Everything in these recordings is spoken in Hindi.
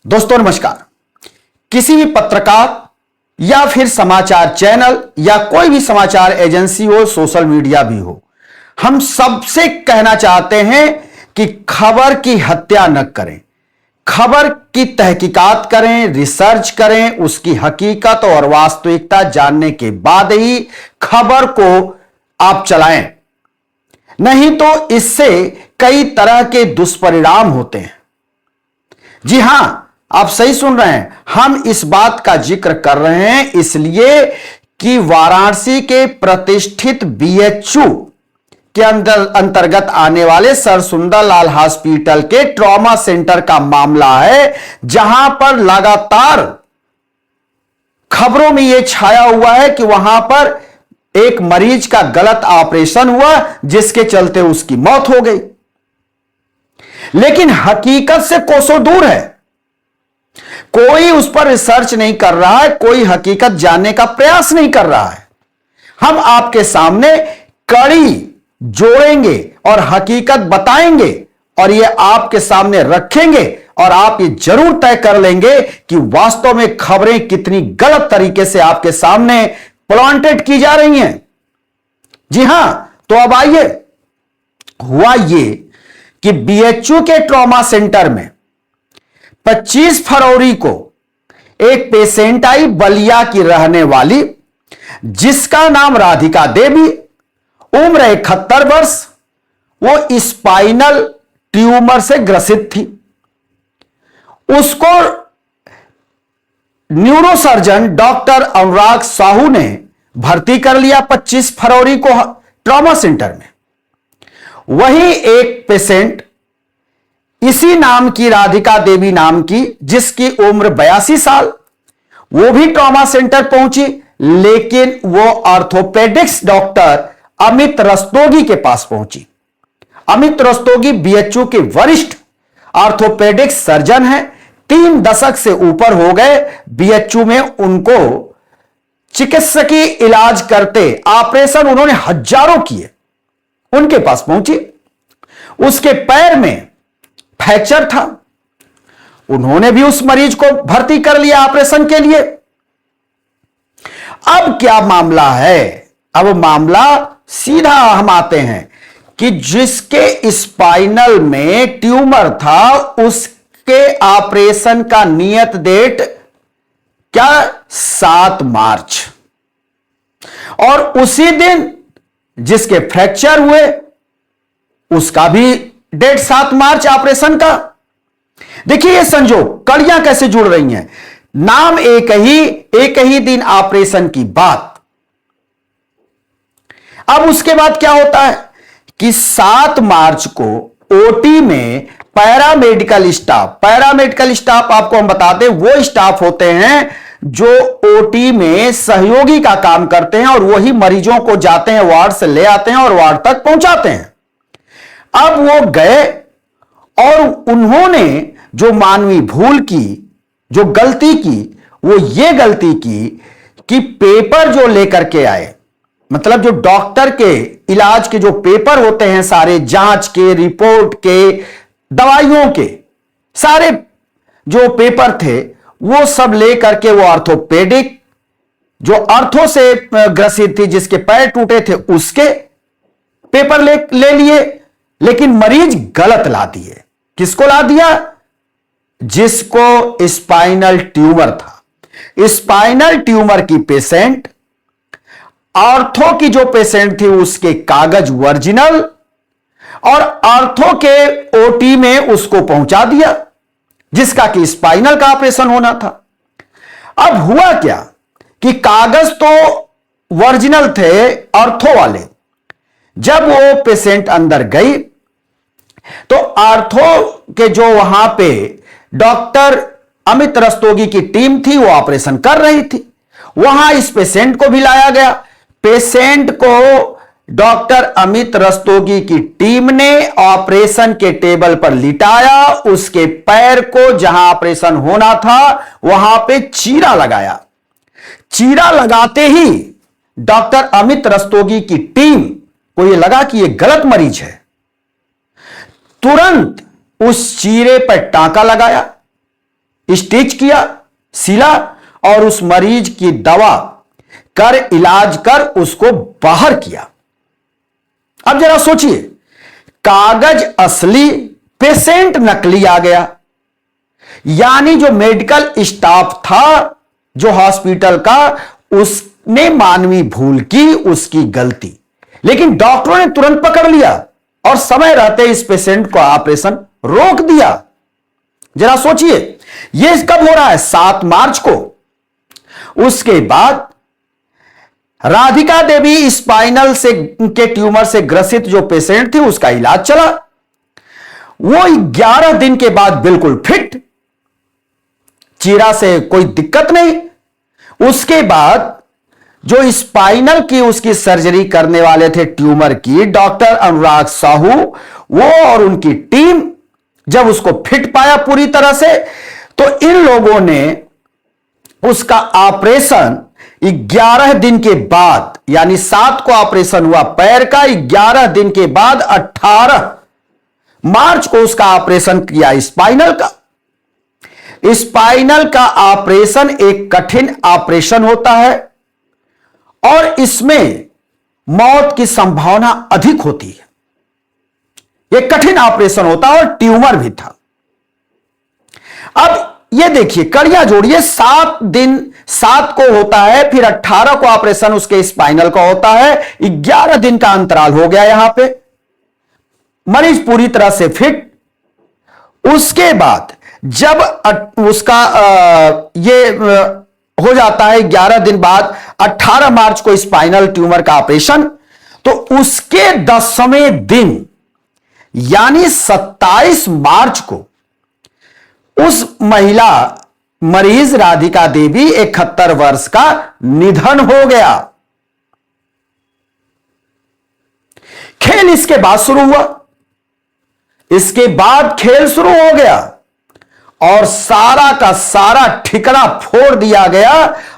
दोस्तों नमस्कार। किसी भी पत्रकार या फिर समाचार चैनल या कोई भी समाचार एजेंसी हो, सोशल मीडिया भी हो, हम सबसे कहना चाहते हैं कि खबर की हत्या न करें। खबर की तहकीकात करें, रिसर्च करें, उसकी हकीकत और वास्तविकता जानने के बाद ही खबर को आप चलाएं, नहीं तो इससे कई तरह के दुष्परिणाम होते हैं। जी हां, आप सही सुन रहे हैं। हम इस बात का जिक्र कर रहे हैं इसलिए कि वाराणसी के प्रतिष्ठित बीएचयू के अंतर्गत आने वाले सर सुंदरलाल हॉस्पिटल के ट्रॉमा सेंटर का मामला है, जहां पर लगातार खबरों में यह छाया हुआ है कि वहां पर एक मरीज का गलत ऑपरेशन हुआ, जिसके चलते उसकी मौत हो गई। लेकिन हकीकत से कोसों दूर है। कोई उस पर रिसर्च नहीं कर रहा है, कोई हकीकत जानने का प्रयास नहीं कर रहा है। हम आपके सामने कड़ी जोड़ेंगे और हकीकत बताएंगे और यह आपके सामने रखेंगे और आप ये जरूर तय कर लेंगे कि वास्तव में खबरें कितनी गलत तरीके से आपके सामने प्लांटेड की जा रही हैं। जी हां, तो अब आइए, हुआ ये कि बीएचयू के ट्रॉमा सेंटर में 25 फरवरी को एक पेशेंट आई, बलिया की रहने वाली, जिसका नाम राधिका देवी, उम्र 71 वर्ष। वो स्पाइनल ट्यूमर से ग्रसित थी। उसको न्यूरोसर्जन डॉक्टर अनुराग साहू ने भर्ती कर लिया 25 फरवरी को ट्रॉमा सेंटर में। वहीं एक पेशेंट इसी नाम की, राधिका देवी नाम की, जिसकी उम्र 82 साल, वो भी ट्रॉमा सेंटर पहुंची, लेकिन वो ऑर्थोपेडिक्स डॉक्टर अमित रस्तोगी के पास पहुंची। अमित रस्तोगी बीएचयू के वरिष्ठ ऑर्थोपेडिक्स सर्जन हैं। 3 दशक से ऊपर हो गए बीएचयू में उनको चिकित्सकीय इलाज करते, ऑपरेशन उन्होंने हजारों किए। उनके पास पहुंची, उसके पैर में फ्रैक्चर था। उन्होंने भी उस मरीज को भर्ती कर लिया ऑपरेशन के लिए। अब क्या मामला है? अब मामला सीधा हम आते हैं कि जिसके स्पाइनल में ट्यूमर था, उसके ऑपरेशन का नियत डेट क्या? 7 मार्च। और उसी दिन जिसके फ्रैक्चर हुए, उसका भी डेट 7 मार्च ऑपरेशन का। देखिए ये संजोग, कड़ियां कैसे जुड़ रही हैं। नाम एक ही दिन ऑपरेशन की बात। अब उसके बाद क्या होता है कि 7 मार्च को ओटी में पैरामेडिकल स्टाफ आपको हम बताते हैं, वो स्टाफ होते हैं जो ओटी में सहयोगी का काम करते हैं और वही मरीजों को जाते हैं, वार्ड से ले आते हैं और वार्ड तक पहुंचाते हैं। अब वो गए और उन्होंने जो मानवीय भूल की, जो गलती की, वो ये गलती की कि पेपर जो लेकर के आए, मतलब जो डॉक्टर के इलाज के जो पेपर होते हैं, सारे जांच के, रिपोर्ट के, दवाइयों के सारे जो पेपर थे, वो सब लेकर के वो ऑर्थोपेडिक, जो अर्थो से ग्रसित थी, जिसके पैर टूटे थे, उसके पेपर ले लिए। लेकिन मरीज गलत ला दिए। किसको ला दिया? जिसको स्पाइनल ट्यूमर था। स्पाइनल ट्यूमर की पेशेंट, ऑर्थो की जो पेशेंट थी, उसके कागज ओरिजिनल, और ऑर्थो के ओटी में उसको पहुंचा दिया, जिसका कि स्पाइनल का ऑपरेशन होना था। अब हुआ क्या कि कागज तो ओरिजिनल थे ऑर्थो वाले। जब वो पेशेंट अंदर गई तो ऑर्थो के जो वहां पे डॉक्टर अमित रस्तोगी की टीम थी, वो ऑपरेशन कर रही थी। वहां इस पेशेंट को भी लाया गया। पेशेंट को डॉक्टर अमित रस्तोगी की टीम ने ऑपरेशन के टेबल पर लिटाया, उसके पैर को जहां ऑपरेशन होना था वहां पे चीरा लगाया। चीरा लगाते ही डॉक्टर अमित रस्तोगी की टीम को यह लगा कि यह गलत मरीज है। तुरंत उस चीरे पर टांका लगाया स्टिच किया, सिला और उस मरीज की दवा कर इलाज कर उसको बाहर किया। अब जरा सोचिए, कागज असली, पेशेंट नकली आ गया। यानी जो मेडिकल स्टाफ था जो हॉस्पिटल का, उसने मानवीय भूल की, उसकी गलती, लेकिन डॉक्टरों ने तुरंत पकड़ लिया और समय रहते इस पेशेंट को ऑपरेशन रोक दिया। जरा सोचिए, यह कब हो रहा है? 7 मार्च को। उसके बाद राधिका देवी स्पाइनल से के ट्यूमर से ग्रसित जो पेशेंट थी, उसका इलाज चला। वो 11 दिन के बाद बिल्कुल फिट, चीरा से कोई दिक्कत नहीं। उसके बाद जो स्पाइनल की उसकी सर्जरी करने वाले थे ट्यूमर की, डॉक्टर अनुराग साहू, वो और उनकी टीम जब उसको फिट पाया पूरी तरह से, तो इन लोगों ने उसका ऑपरेशन 11 दिन के बाद, यानी 7 को ऑपरेशन हुआ पैर का, 11 दिन के बाद 18 मार्च को उसका ऑपरेशन किया स्पाइनल का। स्पाइनल का ऑपरेशन एक कठिन ऑपरेशन होता है और इसमें मौत की संभावना अधिक होती है। यह कठिन ऑपरेशन होता है और ट्यूमर भी था। अब यह देखिए, कड़ियां जोड़िए, 7 को होता है, फिर 18 को ऑपरेशन उसके स्पाइनल का होता है, 11 दिन का अंतराल हो गया यहां पे, मरीज पूरी तरह से फिट। उसके बाद जब उसका ये हो जाता है 11 दिन बाद, 18 मार्च को स्पाइनल ट्यूमर का ऑपरेशन, तो उसके 10वें दिन यानी 27 मार्च को उस महिला मरीज राधिका देवी 71 वर्ष का निधन हो गया। खेल इसके बाद शुरू हुआ। इसके बाद खेल शुरू हो गया और सारा का सारा ठिकरा फोड़ दिया गया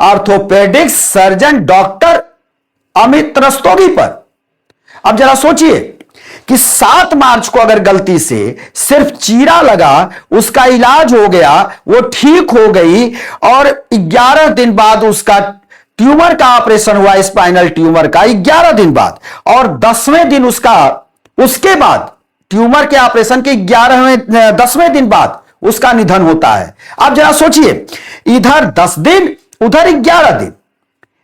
orthopaedic surgeon doctor Amit Rastogi पर। अब जरा सोचिए कि 7 मार्च को अगर गलती से सिर्फ चीरा लगा, उसका इलाज हो गया, वो ठीक हो गई और 11 दिन बाद उसका ट्यूमर का ऑपरेशन हुआ, स्पाइनल ट्यूमर का 11 दिन बाद, और 10वें दिन उसके बाद ट्यूमर के ऑपरेशन के 10वें दिन बाद उसका निधन होता है। अब जरा सोचिए, इधर 10 दिन उधर 11 दिन,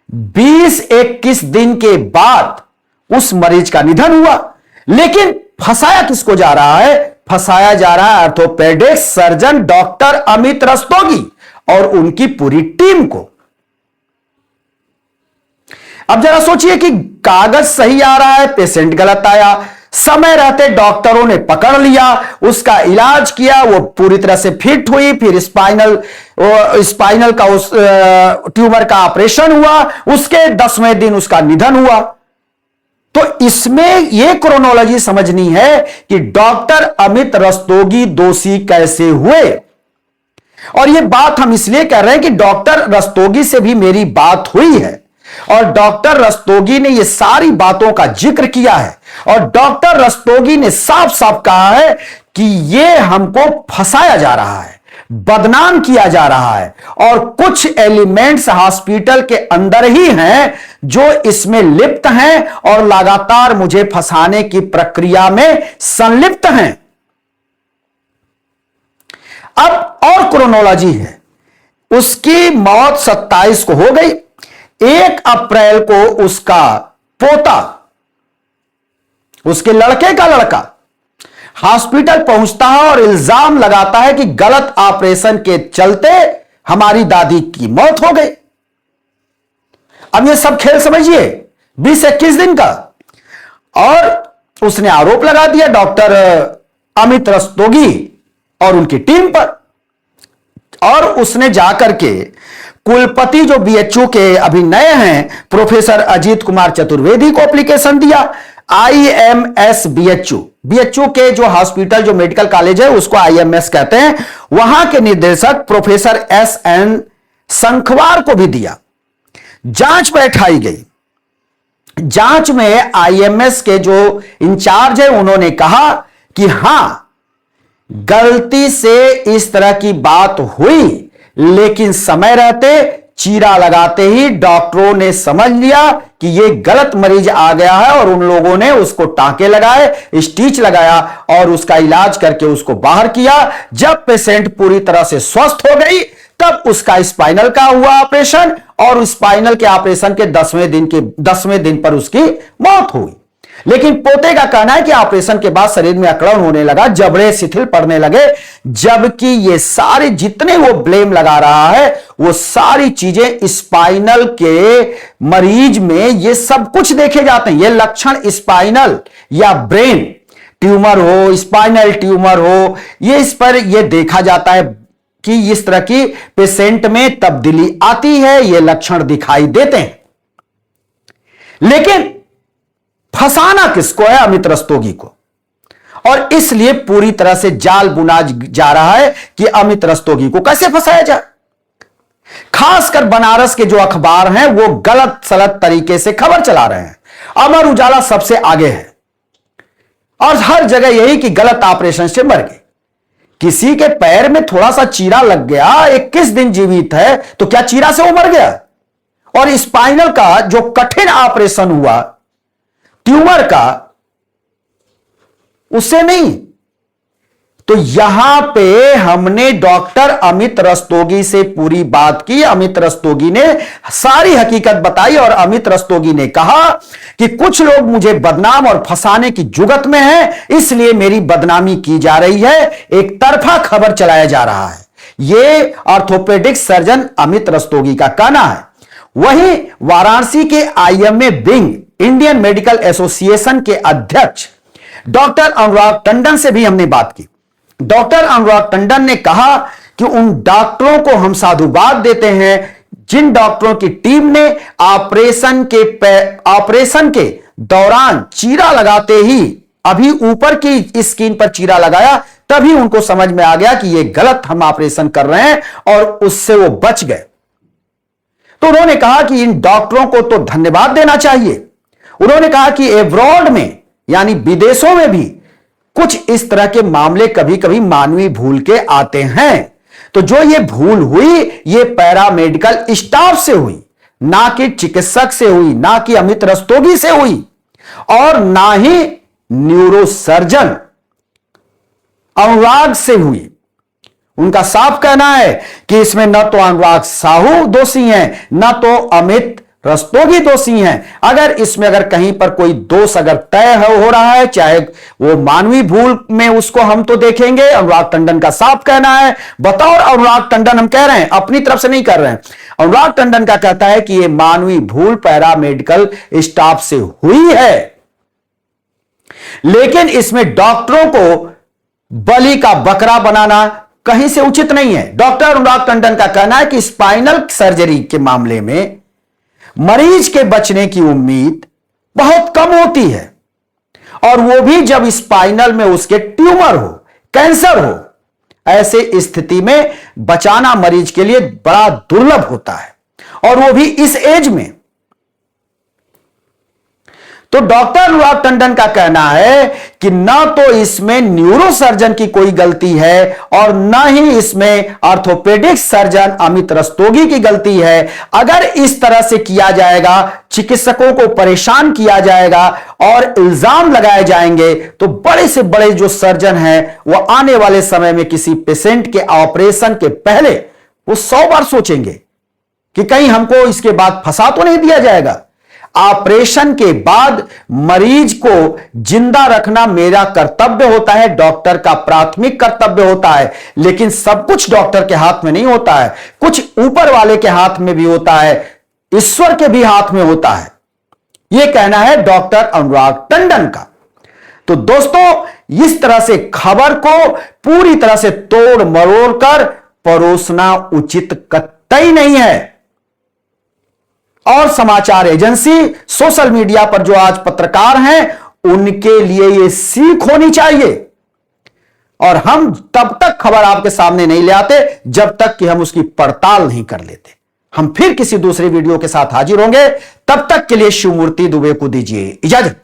20-21 दिन के बाद उस मरीज का निधन हुआ। लेकिन फंसाया किसको जा रहा है? फंसाया जा रहा है orthopaedic surgeon doctor Amit Rastogi और उनकी पूरी टीम को। अब जरा सोचिए कि कागज सही आ रहा है, पेशेंट गलत आया, समय रहते डॉक्टरों ने पकड़ लिया, उसका इलाज किया, वो पूरी तरह से फिट हुई, फिर स्पाइनल का उस ट्यूमर का ऑपरेशन हुआ, उसके 10वें दिन उसका निधन हुआ। तो इसमें यह क्रोनोलॉजी समझनी है कि डॉक्टर अमित रस्तोगी दोषी कैसे हुए। और यह बात हम इसलिए कह रहे हैं कि डॉक्टर रस्तोगी से भी मेरी बात हुई है और डॉक्टर रस्तोगी ने यह सारी बातों का जिक्र किया है और डॉक्टर रस्तोगी ने साफ साफ कहा है कि यह हमको फंसाया जा रहा है, बदनाम किया जा रहा है और कुछ एलिमेंट्स हॉस्पिटल के अंदर ही हैं जो इसमें लिप्त हैं और लगातार मुझे फंसाने की प्रक्रिया में संलिप्त हैं। अब और क्रोनोलॉजी है, उसकी मौत 27 को हो गई। 1 अप्रैल को उसका पोता, उसके लड़के का लड़का हॉस्पिटल पहुंचता है और इल्जाम लगाता है कि गलत ऑपरेशन के चलते हमारी दादी की मौत हो गई। अब ये सब खेल समझिए 20-21 दिन का, और उसने आरोप लगा दिया डॉक्टर अमित रस्तोगी और उनकी टीम पर। और उसने जाकर के कुलपति जो बीएचयू के अभी नए हैं प्रोफेसर अजीत कुमार चतुर्वेदी को एप्लीकेशन दिया। IMS बीएचयू के जो हॉस्पिटल जो मेडिकल कॉलेज है उसको IMS कहते हैं, वहां के निदेशक प्रोफेसर SN संखवार को भी दिया। जांच बैठाई गई। जांच में IMS के जो इंचार्ज है उन्होंने कहा कि हां, गलती से इस तरह की बात हुई, लेकिन समय रहते चीरा लगाते ही डॉक्टरों ने समझ लिया कि यह गलत मरीज आ गया है और उन लोगों ने उसको टांके लगाए, स्टिच लगाया और उसका इलाज करके उसको बाहर किया। जब पेशेंट पूरी तरह से स्वस्थ हो गई तब उसका स्पाइनल का हुआ ऑपरेशन और स्पाइनल के ऑपरेशन के 10वें दिन पर उसकी मौत हुई। लेकिन पोते का कहना है कि ऑपरेशन के बाद शरीर में अकड़न होने लगा, जबड़े शिथिल पड़ने लगे, जबकि ये सारे जितने वो ब्लेम लगा रहा है वो सारी चीजें स्पाइनल के मरीज में ये सब कुछ देखे जाते हैं। ये लक्षण स्पाइनल या ब्रेन ट्यूमर हो, स्पाइनल ट्यूमर हो, ये इस पर ये देखा जाता है कि इस तरह की पेशेंट में तब्दीली आती है, ये लक्षण दिखाई देते हैं। लेकिन फंसाना किसको है? अमित रस्तोगी को। और इसलिए पूरी तरह से जाल बुना जा रहा है कि अमित रस्तोगी को कैसे फंसाया जाए। खासकर बनारस के जो अखबार हैं वो गलत सलत तरीके से खबर चला रहे हैं। अमर उजाला सबसे आगे है और हर जगह यही कि गलत ऑपरेशन से मर गए। किसी के पैर में थोड़ा सा चीरा लग गया, 21 दिन जीवित है, तो क्या चीरा से वो मर गया? और स्पाइनल का जो कठिन ऑपरेशन हुआ ट्यूमर का, उससे नहीं। तो यहां पे हमने डॉक्टर अमित रस्तोगी से पूरी बात की। अमित रस्तोगी ने सारी हकीकत बताई और अमित रस्तोगी ने कहा कि कुछ लोग मुझे बदनाम और फंसाने की जुगत में हैं, इसलिए मेरी बदनामी की जा रही है, एक तरफा खबर चलाया जा रहा है। यह ऑर्थोपेडिक सर्जन अमित रस्तोगी का कहना है। वहीं वाराणसी के IMA wing Indian medical association के अध्यक्ष डॉक्टर अनुराग टंडन से भी हमने बात की। डॉक्टर अनुराग टंडन ने कहा कि उन डॉक्टरों को हम साधुवाद देते हैं जिन डॉक्टरों की टीम ने ऑपरेशन के दौरान चीरा लगाते ही, अभी ऊपर की स्किन पर चीरा लगाया, तभी उनको समझ में आ गया कि यह गलत हम ऑपरेशन कर रहे हैं और उससे वो बच गए। तो उन्होंने कहा कि इन डॉक्टरों को तो धन्यवाद देना चाहिए। उन्होंने कहा कि एब्रॉड में यानी विदेशों में भी कुछ इस तरह के मामले कभी कभी मानवीय भूल के आते हैं। तो जो ये भूल हुई ये पैरामेडिकल स्टाफ से हुई, ना कि चिकित्सक से हुई, ना कि अमित रस्तोगी से हुई और ना ही न्यूरोसर्जन अनुराग से हुई। उनका साफ कहना है कि इसमें न तो अनुराग साहू दोषी हैं, न तो अमित रस्तोगी दोषी हैं। अगर कहीं पर कोई दोष अगर तय हो रहा है, चाहे वो मानवीय भूल में, उसको हम तो देखेंगे। अनुराग टंडन का साफ कहना है, बतौर अनुराग टंडन हम कह रहे हैं, अपनी तरफ से नहीं कर रहे हैं। अनुराग टंडन का कहता है कि ये मानवीय भूल पैरामेडिकल स्टाफ से हुई है, लेकिन इसमें डॉक्टरों को बलि का बकरा बनाना कहीं से उचित नहीं है। डॉक्टर अनुराग टंडन का कहना है कि स्पाइनल सर्जरी के मामले में मरीज के बचने की उम्मीद बहुत कम होती है, और वो भी जब स्पाइनल में उसके ट्यूमर हो, कैंसर हो। ऐसे स्थिति में बचाना मरीज के लिए बड़ा दुर्लभ होता है, और वो भी इस एज में। तो डॉक्टर अनुराग टंडन का कहना है कि ना तो इसमें न्यूरोसर्जन की कोई गलती है और ना ही इसमें ऑर्थोपेडिक सर्जन अमित रस्तोगी की गलती है। अगर इस तरह से किया जाएगा, चिकित्सकों को परेशान किया जाएगा और इल्जाम लगाए जाएंगे, तो बड़े से बड़े जो सर्जन हैं वो आने वाले समय में किसी पेशेंट के ऑपरेशन के पहले वो 100 बार सोचेंगे कि कहीं हमको इसके बाद फंसा तो नहीं दिया जाएगा। ऑपरेशन के बाद मरीज को जिंदा रखना मेरा कर्तव्य होता है, डॉक्टर का प्राथमिक कर्तव्य होता है, लेकिन सब कुछ डॉक्टर के हाथ में नहीं होता है, कुछ ऊपर वाले के हाथ में भी होता है, ईश्वर के भी हाथ में होता है। यह कहना है डॉक्टर अनुराग टंडन का। तो दोस्तों, इस तरह से खबर को पूरी तरह से तोड़ मरोड़ कर परोसना उचित कतई नहीं है। और समाचार एजेंसी, सोशल मीडिया पर जो आज पत्रकार हैं, उनके लिए यह सीख होनी चाहिए। और हम तब तक खबर आपके सामने नहीं ले आते जब तक कि हम उसकी पड़ताल नहीं कर लेते। हम फिर किसी दूसरी वीडियो के साथ हाजिर होंगे। तब तक के लिए शिवमूर्ति दुबे को दीजिए इजाजत।